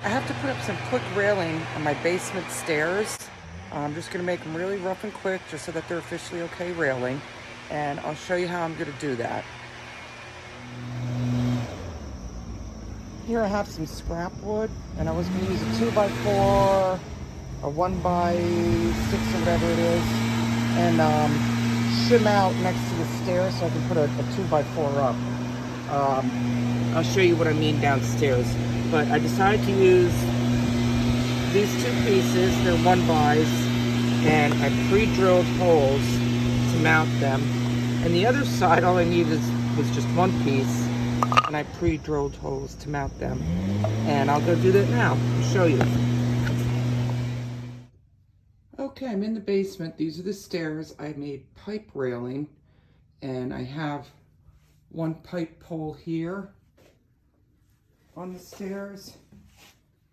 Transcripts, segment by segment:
I have to put up some quick railing on my basement stairs. I'm just going to make them really rough and quick just so that they're officially okay railing. And I'll show you how I'm going to do that. Here I have some scrap wood, and I was going to use a 2x4, a 1x6 or whatever it is, and shim out next to the stairs so I can put a 2x4 up. I'll show you what I mean downstairs. But I decided to use these two pieces, they're 1x's, and I pre-drilled holes to mount them. And the other side, all I needed was just one piece, and I pre-drilled holes to mount them. And I'll go do that now. I'll show you. Okay, I'm in the basement. These are the stairs. I made pipe railing, and I have one pipe pole here on the stairs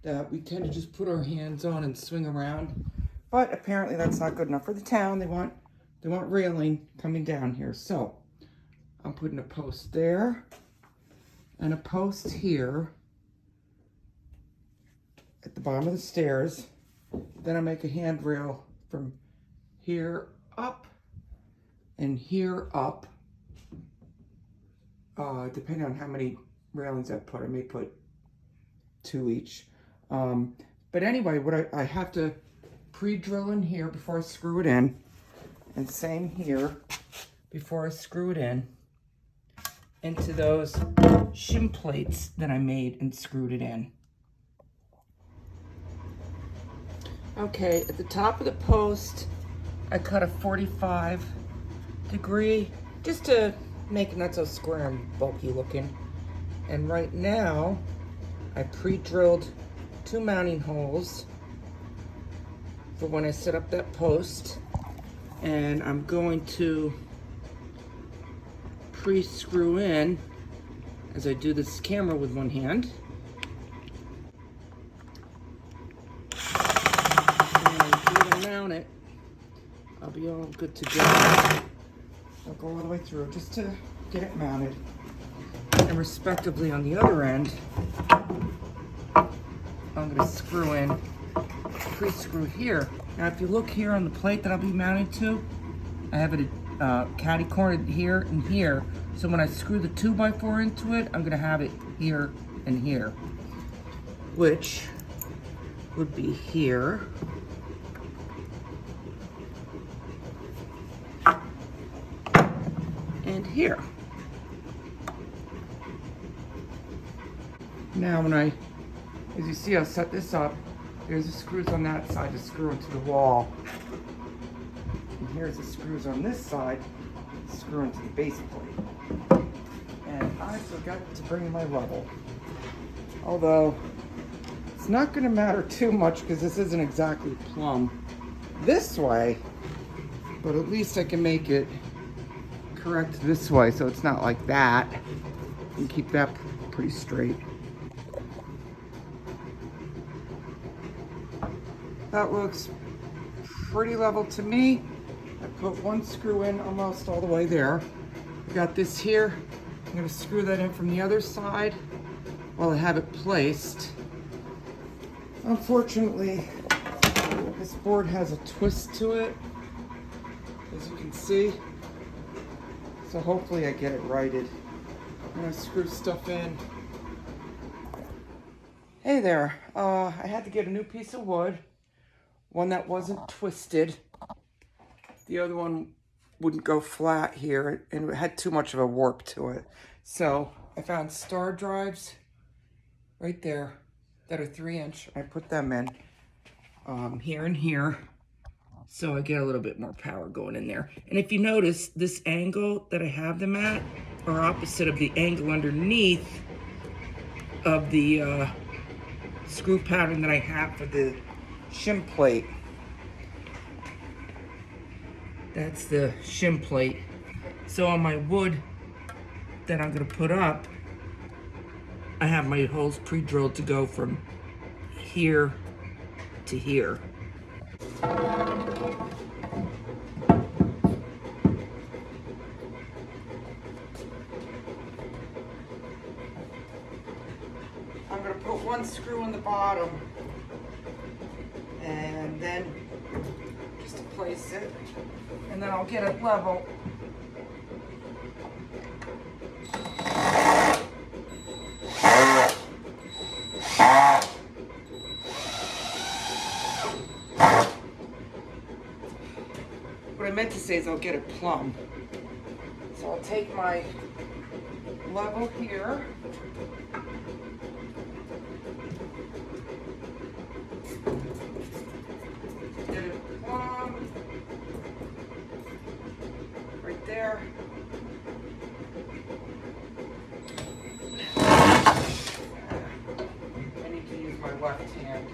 that we tend to just put our hands on and swing around. But apparently that's not good enough for the town. They want railing coming down here. So I'm putting a post there and a post here at the bottom of the stairs. Then I make a handrail from here up and here up. Depending on how many railings I put, I may put 2 each. But anyway, what I have to pre-drill in here before I screw it in, and same here before I screw it in into those shim plates that I made and screwed it in. Okay, at the top of the post, I cut a 45 degree just to make it not so square and bulky looking. And right now, I pre-drilled 2 mounting holes for when I set up that post. And I'm going to pre-screw in as I do this camera with one hand. And mount it, I'll be all good to go. I'll go all the way through just to get it mounted. And respectively on the other end, I'm going to screw in, pre-screw here. Now if you look here on the plate that I'll be mounted to, I have it catty cornered here and here. So when I screw the 2x4 into it, I'm going to have it here and here, which would be here. And here. Now as you see, I'll set this up. There's the screws on that side to screw into the wall. And here's the screws on this side to screw into the base plate. And I forgot to bring my level. Although, it's not gonna matter too much because this isn't exactly plumb this way, but at least I can make it correct this way so it's not like that, and keep that pretty straight. That looks pretty level to me. I put one screw in almost all the way there. I got this here. I'm going to screw that in from the other side while I have it placed. Unfortunately, this board has a twist to it, as you can see. So hopefully I get it righted. I'm going to screw stuff in. Hey there, I had to get a new piece of wood. One that wasn't twisted. The other one wouldn't go flat here, and it had too much of a warp to it. So I found star drives right there that are 3-inch. I put them in here and here, so I get a little bit more power going in there. And if you notice, this angle that I have them at are opposite of the angle underneath of the screw pattern that I have for the shim plate. That's the shim plate. So on my wood that I'm going to put up, I have my holes pre-drilled to go from here to here. I'm going to put one one screw in the bottom, and then just to place it, and then I'll get it level. What I meant to say is I'll get it plumb. So I'll take my level here. Get it plumb. Right there. I need to use my left hand.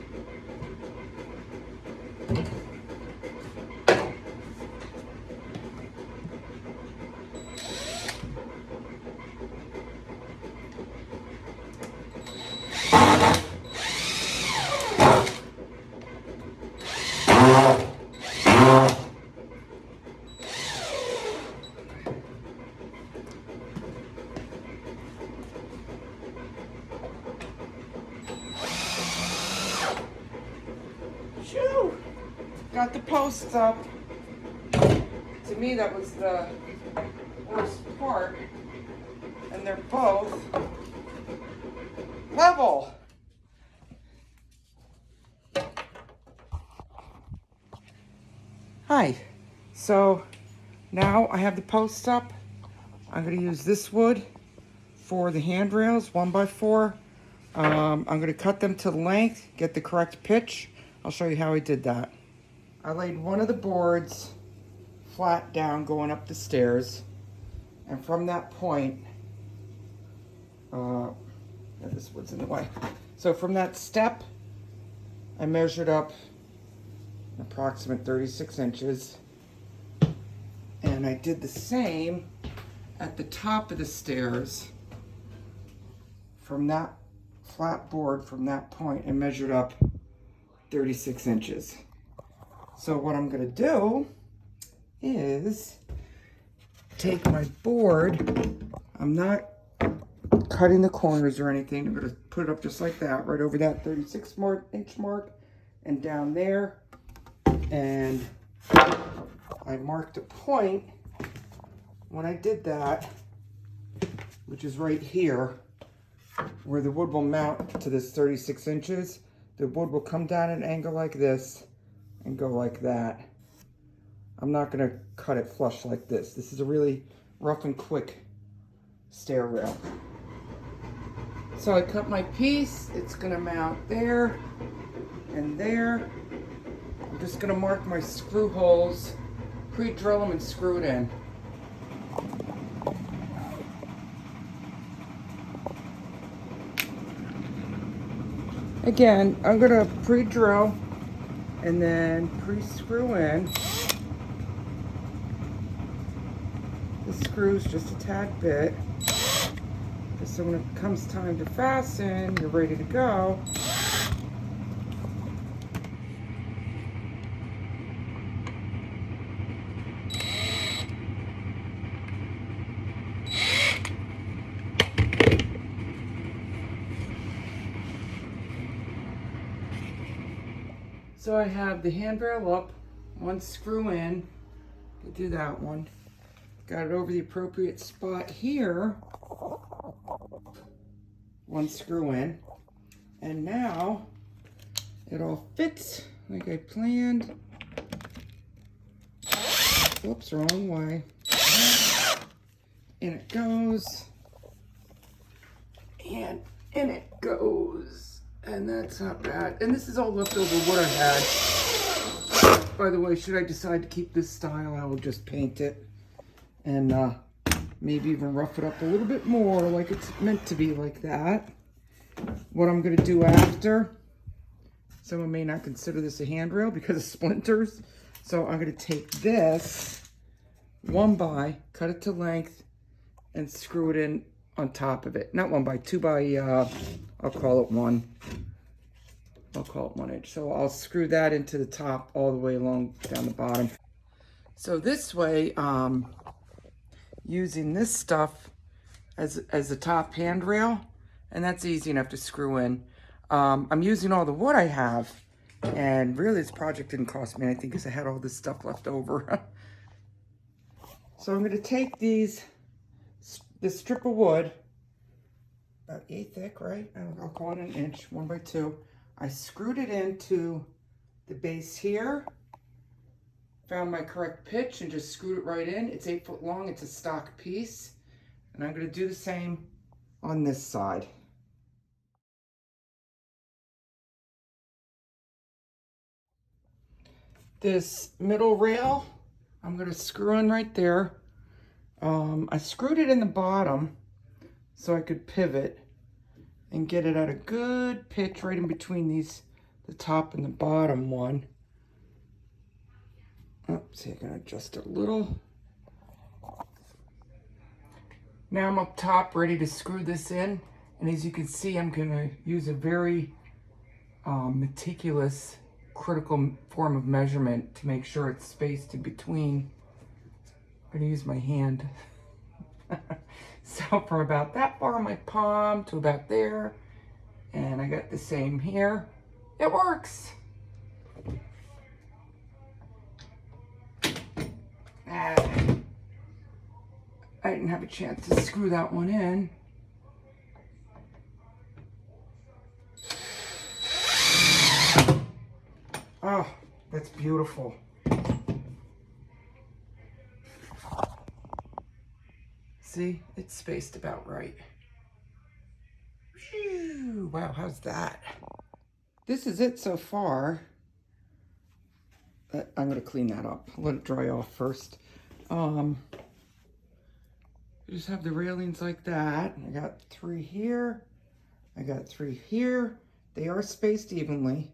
Shoo! Got the posts up. To me, that was the worst part. And they're both level. Hi. So now I have the posts up. I'm going to use this wood for the handrails, 1x4. I'm going to cut them to length, get the correct pitch. I'll show you how I did that. I laid one of the boards flat down going up the stairs, and from that point, this wood's in the way. So from that step, I measured up an approximate 36 inches, and I did the same at the top of the stairs. From that flat board, from that point, I measured up 36 inches. So what I'm going to do is take my board. I'm not cutting the corners or anything. I'm going to put it up just like that, right over that 36-inch mark and down there. And I marked a point when I did that, which is right here, where the wood will mount to this 36 inches. The wood will come down at an angle like this and go like that. I'm not going to cut it flush like this. This is a really rough and quick stair rail. So I cut my piece. It's going to mount there and there. I'm just going to mark my screw holes, pre-drill them and screw it in. Again, I'm going to pre-drill and then pre-screw in. The screws just a tad bit. So when it comes time to fasten, you're ready to go. So I have the handrail up, one screw in, do that one. Got it over the appropriate spot here, one screw in, and now it all fits like I planned. Whoops, wrong way. In it goes, and in it goes. And that's not bad. And this is all leftover wood I had. By the way, should I decide to keep this style, I will just paint it and maybe even rough it up a little bit more like it's meant to be like that. What I'm going to do after, someone may not consider this a handrail because of splinters. So I'm going to take this 1x, cut it to length, and screw it in on top of it. Not 1x, 2x, I'll call it 1. I'll call it 1 inch. So I'll screw that into the top all the way along down the bottom. So this way, using this stuff as a top handrail, and that's easy enough to screw in. I'm using all the wood I have, and really this project didn't cost me anything because I had all this stuff left over. So I'm going to take this strip of wood, about 8 thick, right? I'll call it an inch, 1 by 2. I screwed it into the base here, found my correct pitch and just screwed it right in. It's 8 foot long, it's a stock piece. And I'm going to do the same on this side. This middle rail, I'm going to screw in right there. I screwed it in the bottom so I could pivot and get it at a good pitch right in between the top and the bottom one. See, I'm going to adjust it a little. Now I'm up top ready to screw this in. And as you can see, I'm going to use a very meticulous, critical form of measurement to make sure it's spaced in between. I'm going to use my hand. So from about that far on my palm to about there, and I got the same here. It works. I didn't have a chance to screw that one in. Oh, that's beautiful. See, it's spaced about right. Whew, wow, how's that? This is it so far. I'm going to clean that up. Let it dry off first. You just have the railings like that. I got 3 here. I got 3 here. They are spaced evenly.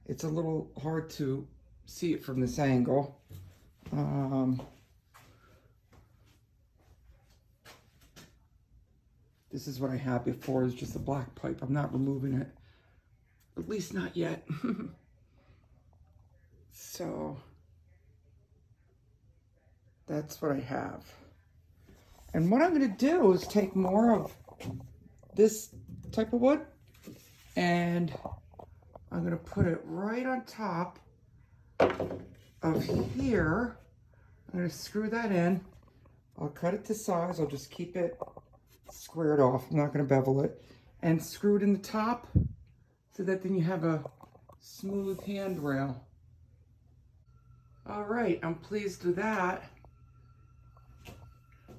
It's a little hard to see it from this angle. This is what I had before. It's just a black pipe. I'm not removing it. At least not yet. So that's what I have. And what I'm going to do is take more of this type of wood and I'm going to put it right on top of here. I'm going to screw that in. I'll cut it to size. I'll just keep it squared off. I'm not going to bevel it. And screw it in the top so that then you have a smooth handrail. All right, I'm pleased with that.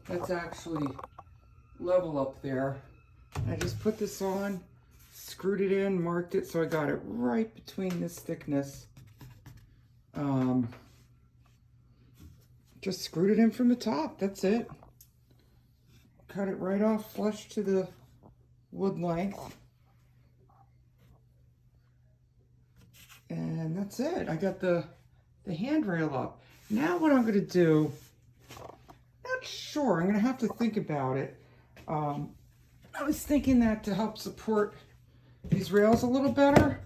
That's actually level up there. I just put this on, screwed it in, marked it, so I got it right between this thickness. Just screwed it in from the top, that's it. Cut it right off flush to the wood length. And that's it. I got the handrail up. Now what I'm going to do, not sure, I'm going to have to think about it. I was thinking that to help support these rails a little better,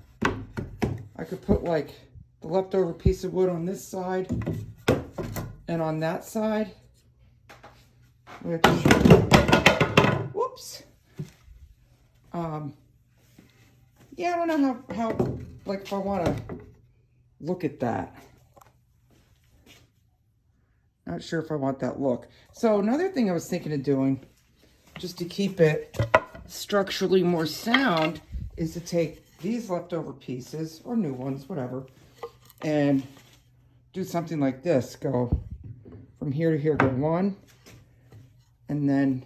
I could put like the leftover piece of wood on this side and on that side, which, whoops. Yeah, I don't know how like if I want to look at that. Not sure if I want that look. So another thing I was thinking of doing, just to keep it structurally more sound, is to take these leftover pieces, or new ones, whatever, and do something like this. Go from here to here, go 1, and then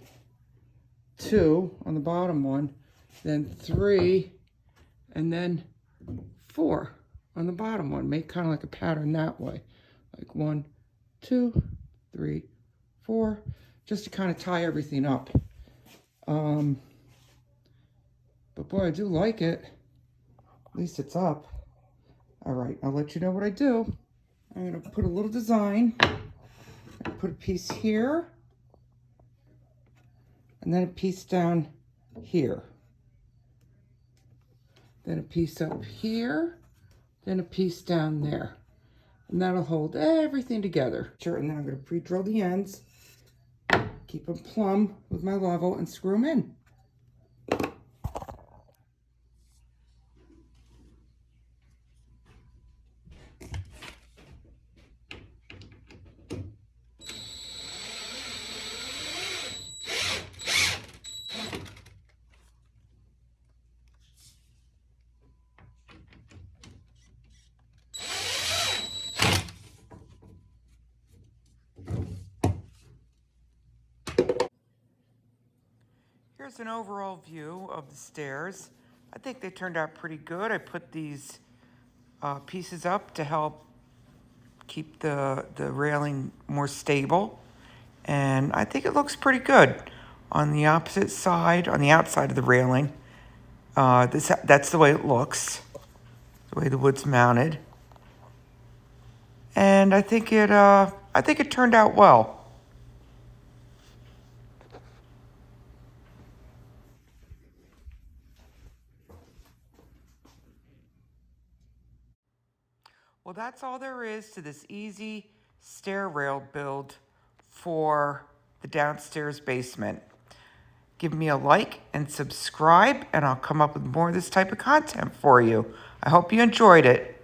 2 on the bottom one, then 3, and then 4 on the bottom one. Make kind of like a pattern that way. Like 1, 2, 3, 4, just to kind of tie everything up. But boy, I do like it. At least it's up. All right, I'll let you know what I do. I'm gonna put a little design. I put a piece here, and then a piece down here. Then a piece up here, then a piece down there. And that'll hold everything together. Sure, and then I'm going to pre-drill the ends, keep them plumb with my level, and screw them in. Here's an overall view of the stairs. I think they turned out pretty good. I put these pieces up to help keep the railing more stable. And I think it looks pretty good. On the opposite side, on the outside of the railing, that's the way it looks, the way the wood's mounted. And I think it turned out well. Well, that's all there is to this easy stair rail build for the downstairs basement. Give me a like and subscribe, and I'll come up with more of this type of content for you. I hope you enjoyed it.